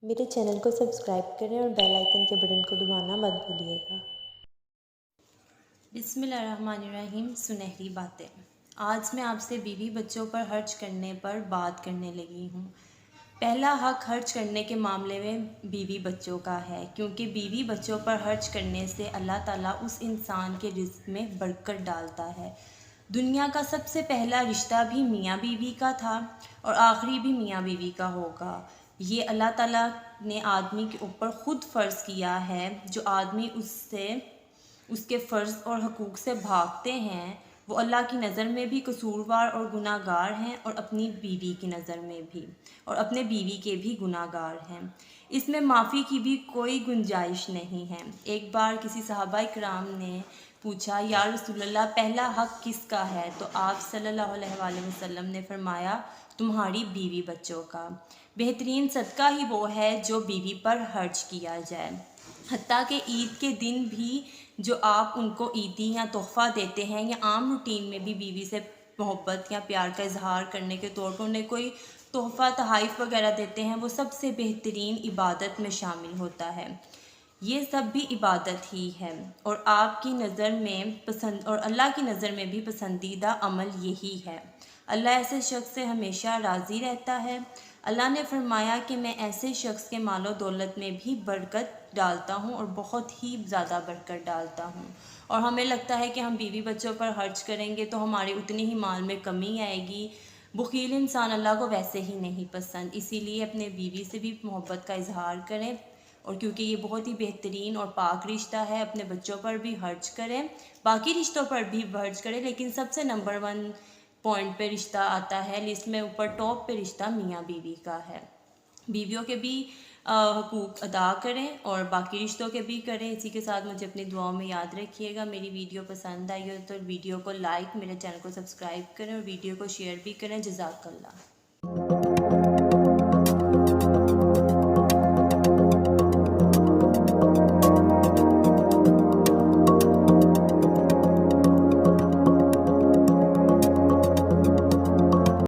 मेरे चैनल को सब्सक्राइब करें और बेल आइकन के बटन को दबाना मत भूलिएगा। बिस्मिल्लाहिर्रहमानिर्रहीम। सुनहरी बातें। आज मैं आपसे बीवी बच्चों पर खर्च करने पर बात करने लगी हूँ। पहला हक खर्च करने के मामले में बीवी बच्चों का है, क्योंकि बीवी बच्चों पर खर्च करने से अल्लाह ताला उस इंसान के रिज़्क़ में बरकत डालता है। दुनिया का सबसे पहला रिश्ता भी मियाँ बीवी का था और आखिरी भी मियाँ बीवी का होगा। ये अल्लाह ताला ने आदमी के ऊपर ख़ुद फ़र्ज़ किया है। जो आदमी उसके फ़र्ज़ और हकूक़ से भागते हैं वो अल्लाह की नज़र में भी कसूरवार और गुनाहगार हैं, और अपनी बीवी की नज़र में भी, और अपने बीवी के भी गुनाहगार हैं। इसमें माफ़ी की भी कोई गुंजाइश नहीं है। एक बार किसी सहाबा इकराम ने पूछा, या रसूलल्लाह पहला हक़ किसका है? तो आप सल्लल्लाहु अलैहि वसल्लम ने फरमाया, तुम्हारी बीवी बच्चों का। बेहतरीन सदका ही वो है जो बीवी पर खर्च किया जाए। हत्ता कि ईद के दिन भी जो आप उनको ईदी या तोहफ़ा देते हैं, या आम रूटीन में भी बीवी से मोहब्बत या प्यार का इजहार करने के तौर पर उन्हें कोई तोहफ़ा तोहफ़ वगैरह देते हैं, वो सबसे बेहतरीन इबादत में शामिल होता है। ये सब भी इबादत ही है, और आपकी नज़र में पसंद और अल्लाह की नज़र में भी पसंदीदा अमल यही है। अल्लाह ऐसे शख्स से हमेशा राज़ी रहता है। अल्लाह ने फरमाया कि मैं ऐसे शख्स के मालो दौलत में भी बरकत डालता हूँ, और बहुत ही ज़्यादा बरकत डालता हूँ। और हमें लगता है कि हम बीवी बच्चों पर खर्च करेंगे तो हमारी उतनी ही माल में कमी आएगी। बुखील इंसान अल्लाह को वैसे ही नहीं पसंद। इसीलिए अपने बीवी से भी मोहब्बत का इजहार करें, और क्योंकि ये बहुत ही बेहतरीन और पाक रिश्ता है, अपने बच्चों पर भी खर्च करें, बाकी रिश्तों पर भी खर्च करें, लेकिन सबसे नंबर 1 पॉइंट पे रिश्ता आता है, लिस्ट में ऊपर टॉप पे रिश्ता मियाँ बीवी का है। बीवियों के भी हकूक़ अदा करें और बाकी रिश्तों के भी करें। इसी के साथ मुझे अपनी दुआओं में याद रखिएगा। मेरी वीडियो पसंद आई हो तो वीडियो को लाइक, मेरे चैनल को सब्सक्राइब करें और वीडियो को शेयर भी करें। जज़ाकल्लाह।